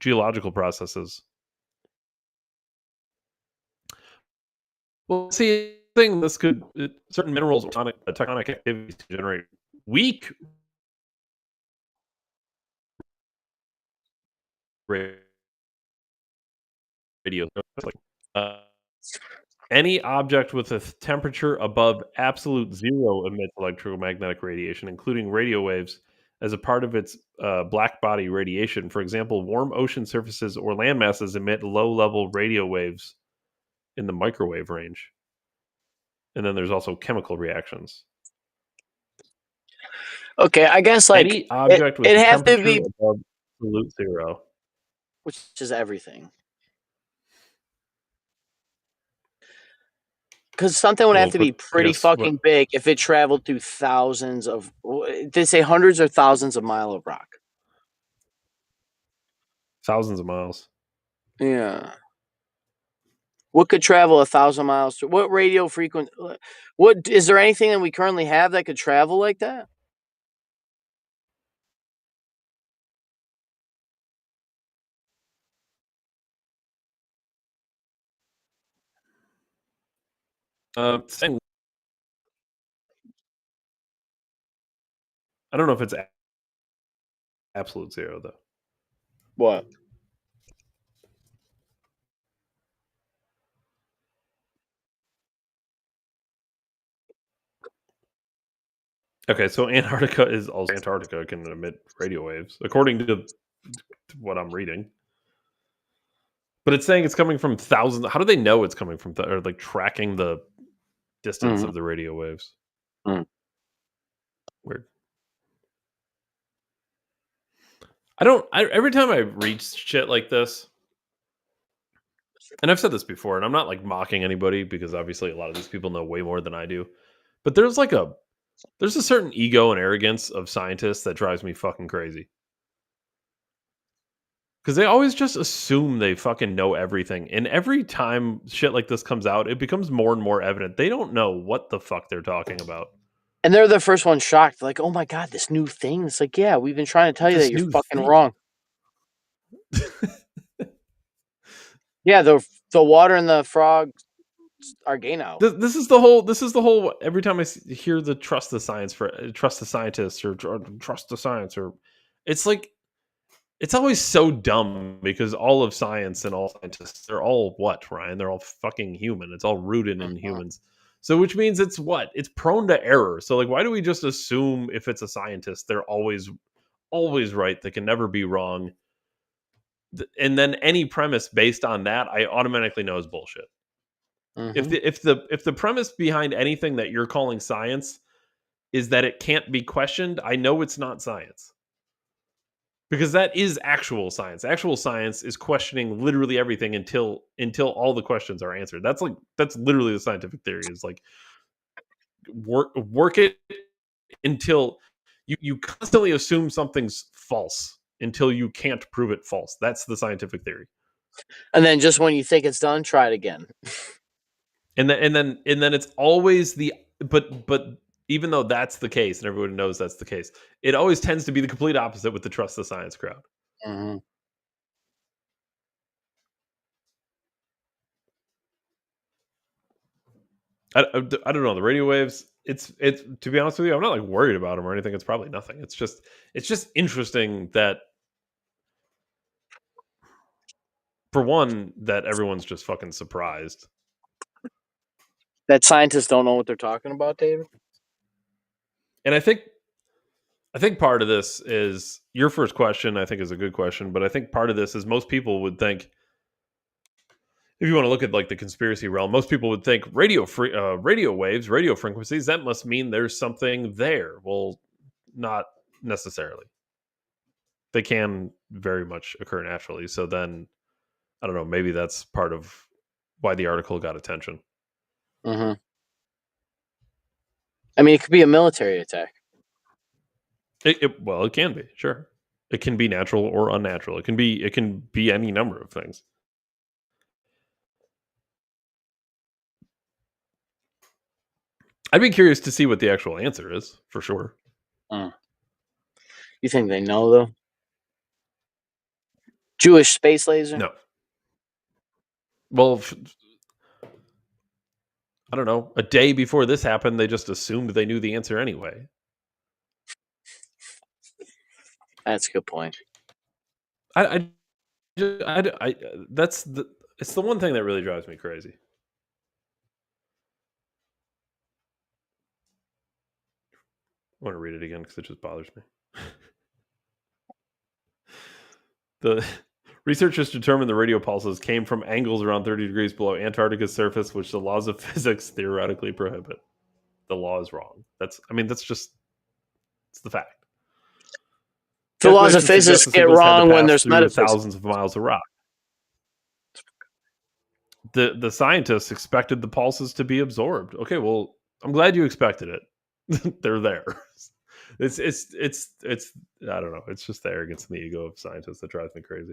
geological processes. Well, see, this could certain minerals or tectonic activities to generate weak radio. Any object with a temperature above absolute zero emits electromagnetic radiation, including radio waves, as a part of its black body radiation. For example, warm ocean surfaces or land masses emit low-level radio waves in the microwave range. And then there's also chemical reactions. Okay, I guess like any object with it a has to temperature be above absolute zero. which is everything. Because something would have to be pretty fucking big if it traveled through thousands of, did they say hundreds or thousands of miles of rock? Thousands of miles. Yeah. What could travel 1,000 miles? What radio frequency? What is there anything that we currently have that could travel like that? I don't know if it's absolute zero though. What? Okay, so Antarctica can emit radio waves, according to what I'm reading. But it's saying it's coming from thousands. How do they know it's coming from? Or like tracking the distance of the radio waves? Weird. Every time I read shit like this, and I've said this before, and I'm not like mocking anybody because obviously a lot of these people know way more than I do. But there's a certain ego and arrogance of scientists that drives me fucking crazy. Because they always just assume they fucking know everything. And every time shit like this comes out, it becomes more and more evident. They don't know what the fuck they're talking about. And they're the first one shocked. Like, oh my God, this new thing. It's like, yeah, we've been trying to tell you that you're fucking wrong. Yeah, the water and the frogs are gay now. This is the whole. Every time I hear the trust the scientists or trust the science, or it's like it's always so dumb because all of science and all scientists, they're all what, Ryan? They're all fucking human. It's all rooted in humans. So which means it's what? It's prone to error. So like, why do we just assume if it's a scientist, they're always right? They can never be wrong. And then any premise based on that, I automatically know is bullshit. If the premise behind anything that you're calling science is that it can't be questioned, I know it's not science. Because that is actual science. Actual science is questioning literally everything until all the questions are answered. That's literally the scientific theory. Is like work it until you constantly assume something's false until you can't prove it false. That's the scientific theory. And then just when you think it's done, try it again. And then it's always but even though that's the case and everyone knows that's the case, it always tends to be the complete opposite with the trust the science crowd. I don't know, the radio waves. It's to be honest with you, I'm not like worried about them or anything. It's probably nothing. It's just interesting that for one that everyone's just fucking surprised that scientists don't know what they're talking about, David. And I think part of this is your first question. I think is a good question, but I think part of this is most people would think, if you want to look at like the conspiracy realm, most people would think radio waves, radio frequencies, that must mean there's something there. Well, not necessarily. They can very much occur naturally. So then, I don't know, maybe that's part of why the article got attention. I mean, it could be a military attack. Well, it can be, sure. It can be natural or unnatural. It can be any number of things. I'd be curious to see what the actual answer is, for sure. You think they know, though? Jewish space laser? No. Well, I don't know. A day before this happened, they just assumed they knew the answer anyway. That's a good point. It's the one thing that really drives me crazy. I want to read it again because it just bothers me. The researchers determined the radio pulses came from angles around 30 degrees below Antarctica's surface, which the laws of physics theoretically prohibit. The law is wrong. It's the fact. The laws of physics get wrong when there's metaphysics. Thousands of miles of rock. The scientists expected the pulses to be absorbed. Okay, well, I'm glad you expected it. They're there. It's I don't know. It's just the arrogance and the ego of scientists that drives me crazy.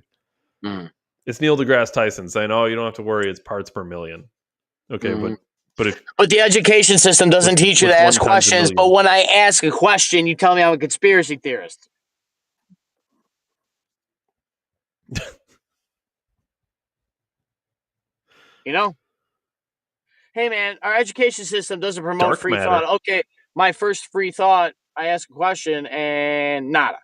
It's Neil deGrasse Tyson saying, "Oh, you don't have to worry. It's parts per million." Okay, but the education system doesn't teach you to ask questions. But when I ask a question, you tell me I'm a conspiracy theorist. You know? Hey, man, our education system doesn't promote free thought. Okay, my first free thought, I ask a question and nada.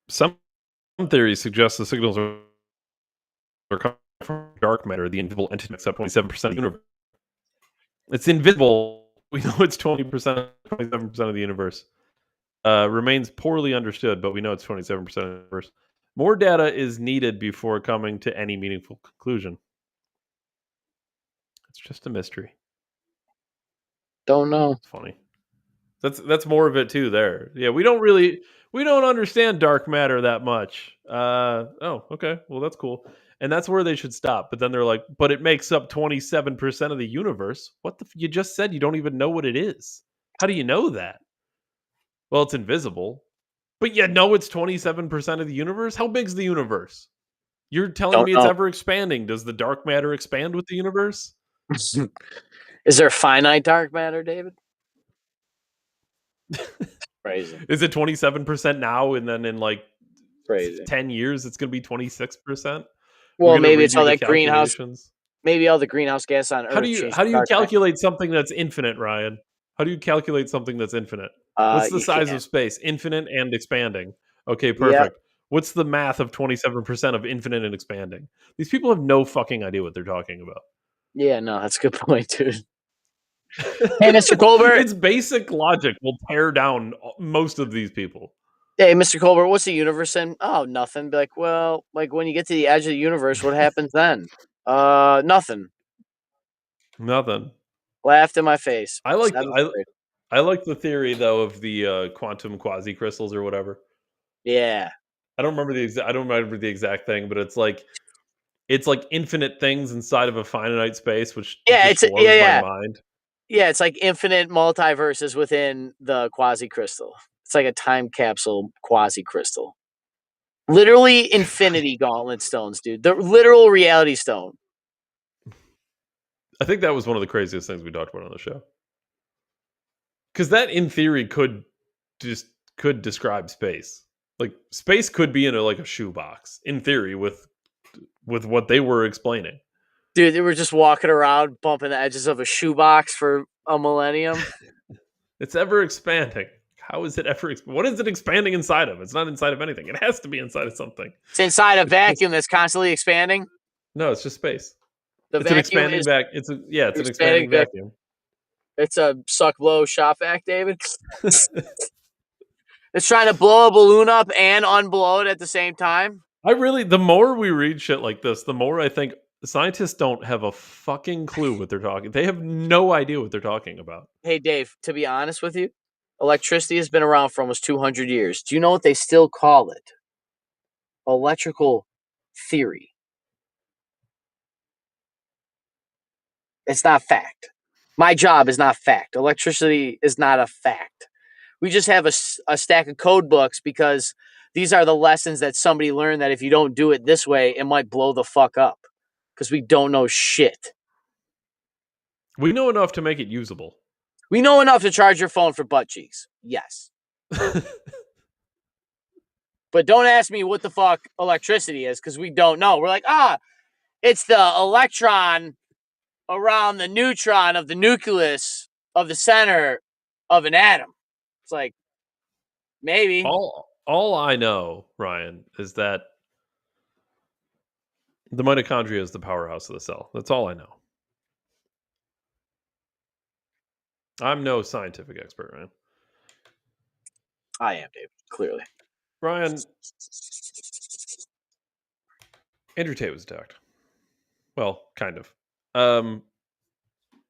Some theories suggest the signals are coming from dark matter, the invisible entity makes up 27% of the universe. It's invisible. We know it's 27% of the universe. Remains poorly understood, but we know it's 27% of the universe. More data is needed before coming to any meaningful conclusion. It's just a mystery. Don't know. It's funny. That's more of it too. There, yeah. We don't understand dark matter that much. Oh, okay. Well, that's cool. And that's where they should stop. But then they're like, but it makes up 27% of the universe. What the? You just said you don't even know what it is. How do you know that? Well, it's invisible. But you know it's 27% of the universe? How big's the universe? You're telling Don't me it's know. ever expanding. Does the dark matter expand with the universe? Is there finite dark matter, David? Crazy. Is it 27% now and then in like Crazy. 10 years it's going to be 26%? Well, maybe it's all that greenhouse. Calculations? Maybe all the greenhouse gas on Earth. How do you calculate something that's infinite, Ryan? How do you calculate something that's infinite? What's the size of space? Infinite and expanding. Okay, perfect. Yep. What's the math of 27% of infinite and expanding? These people have no fucking idea what they're talking about. Yeah, no, that's a good point, dude. Hey, Mr. Colbert. It's basic logic will tear down most of these people. Hey, Mr. Colbert, what's the universe in? Oh, nothing. Be like, well, like when you get to the edge of the universe, what happens then? Nothing. Nothing. Laughed in my face. I like the theory though of the quantum quasi crystals or whatever. Yeah. I don't remember the exact thing, but it's like infinite things inside of a finite space, which blows my mind. Yeah, it's like infinite multiverses within the quasi crystal. It's like a time capsule quasi crystal. Literally infinity gauntlet stones, dude. The literal reality stone. I think that was one of the craziest things we talked about on the show. Because that, in theory, could describe space. Like space could be in a shoebox, in theory, with what they were explaining. Dude, they were just walking around, bumping the edges of a shoebox for a millennium. It's ever expanding. How is it ever? What is it expanding inside of? It's not inside of anything. It has to be inside of something. It's inside a vacuum that's constantly expanding. No, it's just space. It's an expanding vacuum. It's an expanding vacuum. It's a suck, blow, shop vac, David. It's trying to blow a balloon up and unblow it at the same time. The more we read shit like this, the more I think scientists don't have a fucking clue what they're talking. They have no idea what they're talking about. Hey, Dave, to be honest with you, electricity has been around for almost 200 years. Do you know what they still call it? Electrical theory. It's not fact. My job is not fact. Electricity is not a fact. We just have a stack of code books because these are the lessons that somebody learned that if you don't do it this way, it might blow the fuck up because we don't know shit. We know enough to make it usable. We know enough to charge your phone for butt cheeks. Yes. But don't ask me what the fuck electricity is because we don't know. We're like, it's the electron around the neutron of the nucleus of the center of an atom. It's like, maybe. All I know, Ryan, is that the mitochondria is the powerhouse of the cell. That's all I know. I'm no scientific expert, man. I am, Dave, clearly. Ryan, Andrew Tate was attacked. Well, kind of.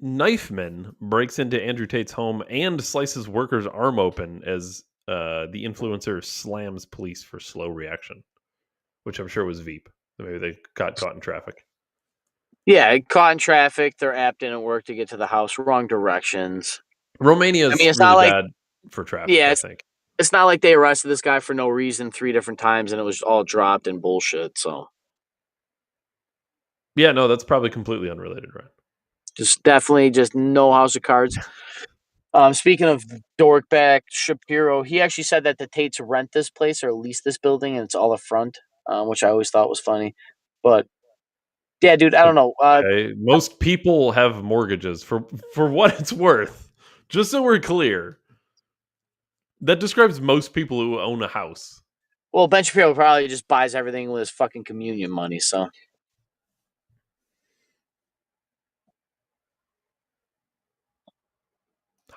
Knifeman breaks into Andrew Tate's home and slices worker's arm open as the influencer slams police for slow reaction, which I'm sure was Veep. Maybe they got caught in traffic. Yeah, caught in traffic. Their app didn't work to get to the house. Wrong directions. Romania is it's really not like, bad for traffic, yeah, I think. It's not like they arrested this guy for no reason 3 different times and it was all dropped in bullshit, so. Yeah, no, that's probably completely unrelated, right? Just definitely just no house of cards. Speaking of dorkback Shapiro, he actually said that the Tates rent this place or lease this building and it's all a front, which I always thought was funny. But yeah, dude, I don't know. Okay. Most people have mortgages for what it's worth. Just so we're clear, that describes most people who own a house. Well, Ben Shapiro probably just buys everything with his fucking communion money, so.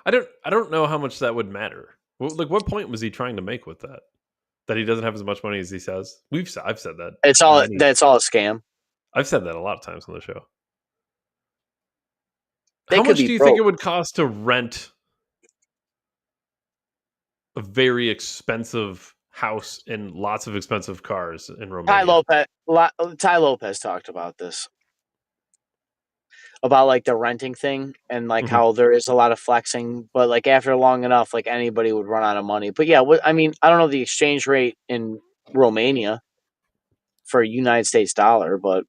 I don't know how much that would matter. Like, what point was he trying to make with that? That he doesn't have as much money as he says. I've said that. That's all a scam. I've said that a lot of times on the show. They How could much be do you broke. think it would cost to rent a very expensive house and lots of expensive cars in Romania? Ty Lopez talked about this. About like the renting thing and like how there is a lot of flexing, but like after long enough, like anybody would run out of money. But yeah, I mean, I don't know the exchange rate in Romania for a United States dollar, but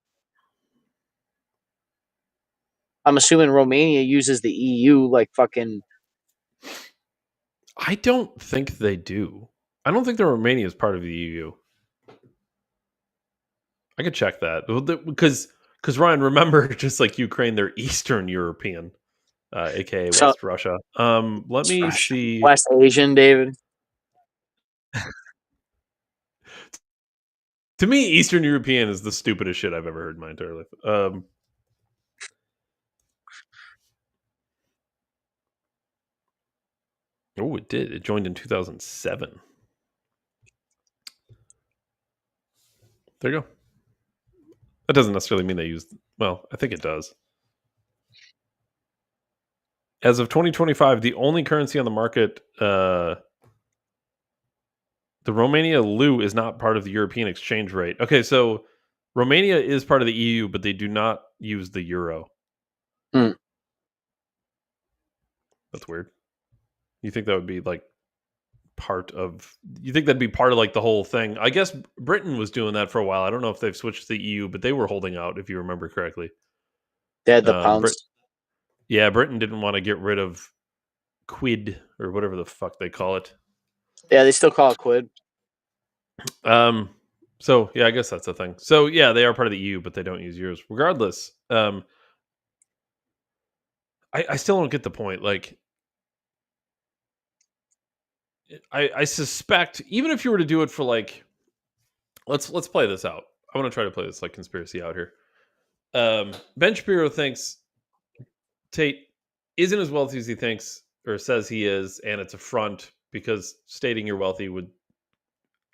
I'm assuming Romania uses the EU like fucking. I don't think they do. I don't think that Romania is part of the EU. I could check that because Ryan, remember, just like Ukraine, they're Eastern European, aka So, West Russia. Let me see. West Asian, David. To me, Eastern European is the stupidest shit I've ever heard in my entire life. Oh, it did. It joined in 2007. There you go. That doesn't necessarily mean they used. Well, I think it does. As of 2025, the only currency on the market, the Romania leu, is not part of the European exchange rate. Okay, so Romania is part of the EU, but they do not use the euro. Hmm. That's weird. You think that would be like part of? You think that'd be part of like the whole thing? I guess Britain was doing that for a while. I don't know if they've switched to the EU, but they were holding out, if you remember correctly. They had the pounds. Yeah, Britain didn't want to get rid of quid or whatever the fuck they call it. Yeah, they still call it quid. So yeah, I guess that's the thing. So yeah, they are part of the EU, but they don't use euros. Regardless, I still don't get the point. Like, I suspect even if you were to do it for like, let's play this out. I want to try to play this like conspiracy out here. Ben Shapiro thinks Tate isn't as wealthy as he thinks or says he is, and it's a front because stating you're wealthy would,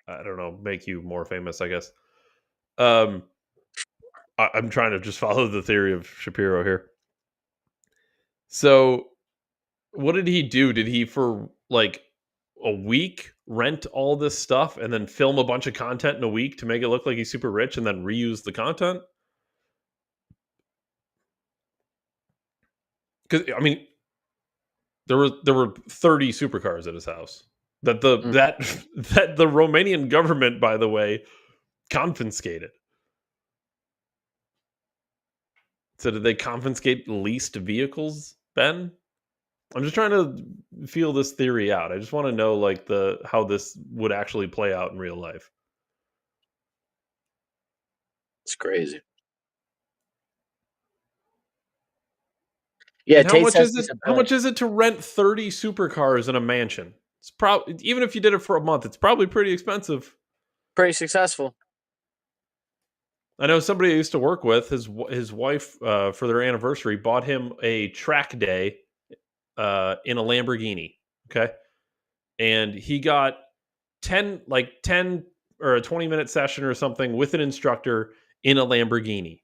I don't know, make you more famous, I guess. I'm trying to just follow the theory of Shapiro here. So, what did he do? Did he, for like a week, rent all this stuff and then film a bunch of content in a week to make it look like he's super rich and then reuse the content? Because I mean, there were 30 supercars at his house that the Romanian government, by the way, confiscated. So did they confiscate leased vehicles, Ben? I'm just trying to feel this theory out. I just want to know like how this would actually play out in real life. It's crazy. Yeah, and how much is it to rent 30 supercars in a mansion? It's probably, even if you did it for a month, it's probably pretty expensive. Pretty successful. I know somebody I used to work with, his wife, for their anniversary, bought him a track day in a Lamborghini. Okay. And he got 10 or a 20-minute session or something with an instructor in a Lamborghini.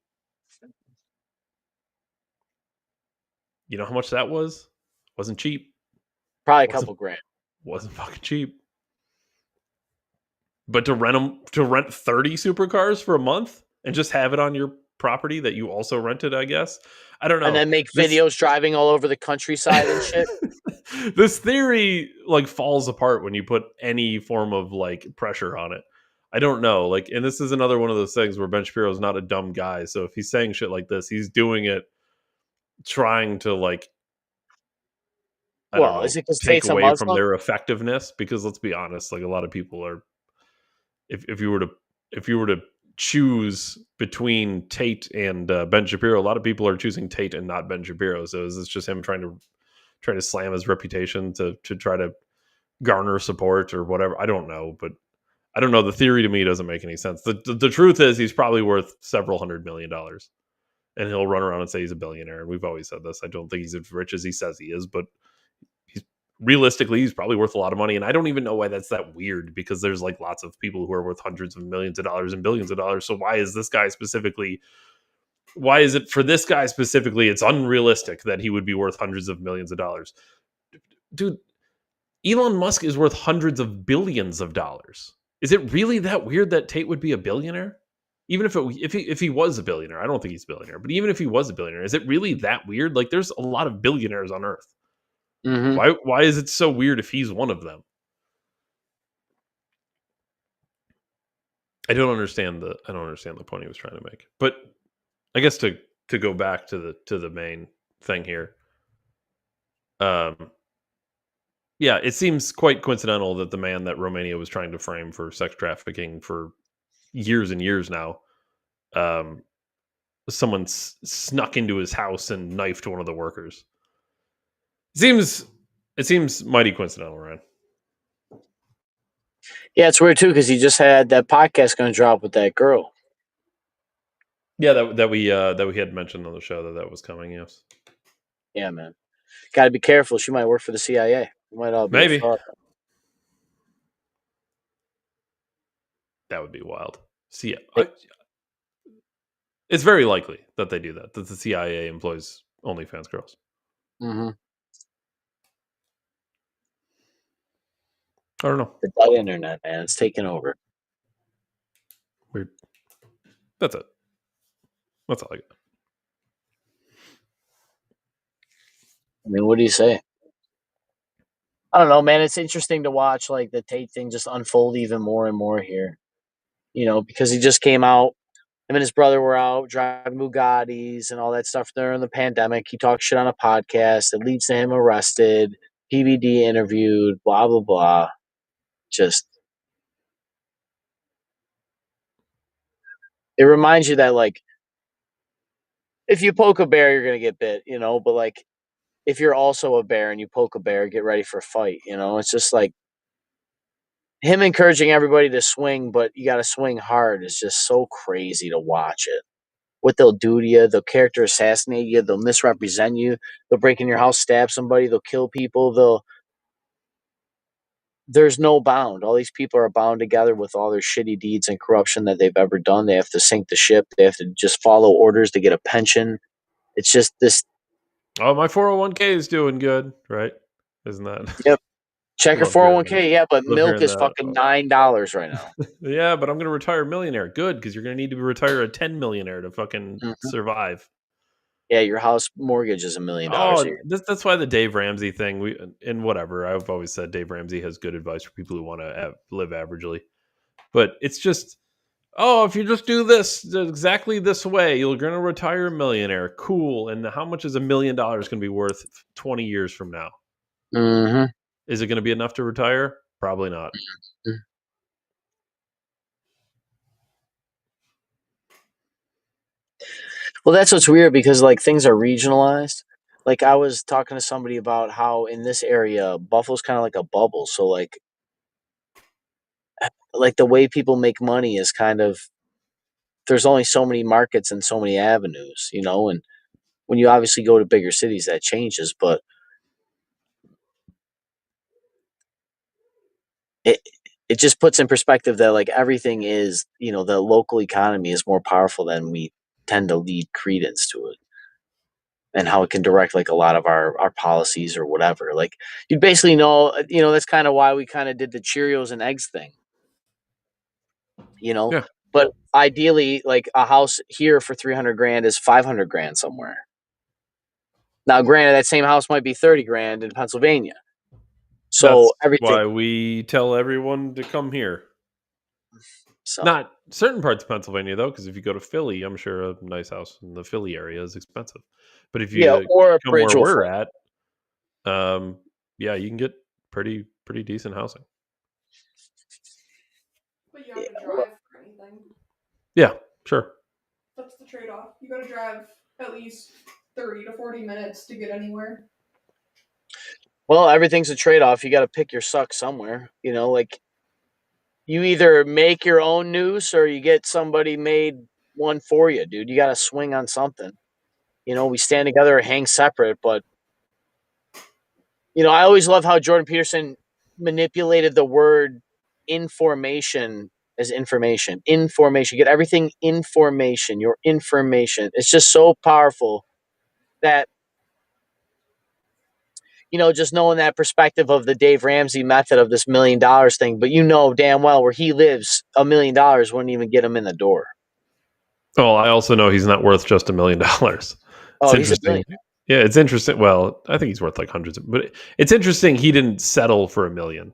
You know how much that was? Wasn't cheap. Probably a couple grand. Wasn't fucking cheap. But to rent 30 supercars for a month and just have it on your property that you also rented, I guess. I don't know. And then make videos driving all over the countryside and shit. This theory like falls apart when you put any form of like pressure on it. I don't know. Like, and this is another one of those things where Ben Shapiro is not a dumb guy. So if he's saying shit like this, he's doing it trying to like, I don't know, is it because take Tate's a away Muslim? from their effectiveness. Because let's be honest, like a lot of people are, if you were to choose between Tate and Ben Shapiro, a lot of people are choosing Tate and not Ben Shapiro. So is this just him trying to slam his reputation to try to garner support or whatever? I don't know, but I don't know. The theory to me doesn't make any sense. The truth is he's probably worth several $100 million, and he'll run around and say he's a billionaire. And we've always said this. I don't think he's as rich as he says he is, but realistically, he's probably worth a lot of money. And I don't even know why that's that weird, because there's like lots of people who are worth hundreds of millions of dollars and billions of dollars. So why is this guy specifically? Why is it for this guy specifically? It's unrealistic that he would be worth hundreds of millions of dollars, dude. Elon Musk is worth hundreds of billions of dollars. Is it really that weird that Tate would be a billionaire? Even if he was a billionaire, I don't think he's a billionaire, but even if he was a billionaire, is it really that weird? Like, there's a lot of billionaires on Earth. Mm-hmm. Why is it so weird if he's one of them? I don't understand the point he was trying to make. But I guess to go back to the main thing here. Yeah, it seems quite coincidental that the man that Romania was trying to frame for sex trafficking for years and years now, someone snuck into his house and knifed one of the workers. It seems mighty coincidental, Ryan. Yeah, it's weird too because he just had that podcast going to drop with that girl. Yeah, that we had mentioned on the show that was coming. Yes. Yeah, man. Got to be careful. She might work for the CIA. Might all be a Maybe. fraud. That would be wild. See, it's very likely that they do that. That the CIA employs OnlyFans girls. Mm-hmm. I don't know. The dead internet, man, it's taking over. Weird. That's it. That's all I got. I mean, what do you say? I don't know, man. It's interesting to watch like the Tate thing just unfold even more and more here. You know, because he just came out. Him and his brother were out driving Bugattis and all that stuff during the pandemic. He talked shit on a podcast that leads to him arrested, PBD interviewed, blah blah blah. Just it reminds you that like if you poke a bear, you're gonna get bit, you know. But like if you're also a bear and you poke a bear, get ready for a fight. You know, it's just like him encouraging everybody to swing, but you got to swing hard is just so crazy to watch it. What they'll do to you, they'll character assassinate you, they'll misrepresent you, they'll break in your house, stab somebody, they'll kill people, there's no bound. All these people are bound together with all their shitty deeds and corruption that they've ever done. They have to sink the ship. They have to just follow orders to get a pension. It's just this. Oh, my 401k is doing good, right? Isn't that? Yep. Check your Love hearing 401k. Yeah, but Love milk hearing is that. fucking $9 right now. Yeah, but I'm going to retire a millionaire. Good, because you're going to need to retire a 10 millionaire to fucking survive. Yeah, your house mortgage is $1 million. Oh, that's why the Dave Ramsey thing. And whatever. I've always said Dave Ramsey has good advice for people who want to live averagely. But it's just, if you just do this exactly this way, you're going to retire a millionaire. Cool. And how much is $1 million going to be worth 20 years from now? Mm-hmm. Is it going to be enough to retire? Probably not. Well, that's what's weird because like things are regionalized. Like I was talking to somebody about how in this area, Buffalo's kind of like a bubble. So like the way people make money is kind of there's only so many markets and so many avenues, you know, and when you obviously go to bigger cities that changes, but it just puts in perspective that like everything is, you know, the local economy is more powerful than we tend to lead credence to it. And how it can direct like a lot of our policies or whatever. Like you basically know, you know, that's kind of why we kind of did the Cheerios and eggs thing. You know, Yeah. But ideally, like a house here for 300 grand is 500 grand somewhere. Now, granted, that same house might be 30 grand in Pennsylvania. So that's everything. why we tell everyone to come here. So not certain parts of Pennsylvania though, because if you go to Philly, I'm sure a nice house in the Philly area is expensive. But if you or a come bridge where we're at, you can get pretty decent housing. But you have to drive for anything. Yeah, sure. That's the trade-off. You gotta drive at least 30 to 40 minutes to get anywhere. Well, everything's a trade-off. You got to pick your suck somewhere. You know, like you either make your own noose or you get somebody made one for you, dude. You got to swing on something. You know, we stand together or hang separate, but You know, I always love how Jordan Peterson manipulated the word information as information. Information. Get everything information, your information. It's just so powerful that, you know, just knowing that perspective of the Dave Ramsey method of this $1 million thing, but you know damn well where he lives, $1 million wouldn't even get him in the door. Oh, I also know he's not worth just $1 million. It's Oh, he's a interesting. billionaire. Yeah, it's interesting. Well, I think he's worth like hundreds, but it's interesting he didn't settle for $1 million.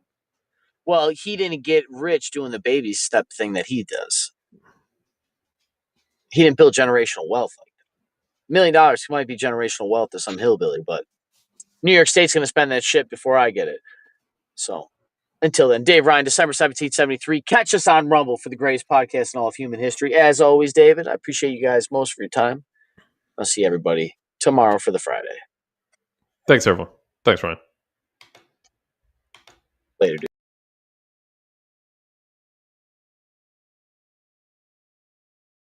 Well, he didn't get rich doing the baby step thing that he does. He didn't build generational wealth like that. $1 million might be generational wealth to some hillbilly, but New York State's going to spend that shit before I get it. So until then, Dave Ryan, December 17th, 73. Catch us on Rumble for the greatest podcast in all of human history. As always, David, I appreciate you guys most for your time. I'll see everybody tomorrow for the Friday. Thanks, everyone. Thanks, Ryan. Later, dude.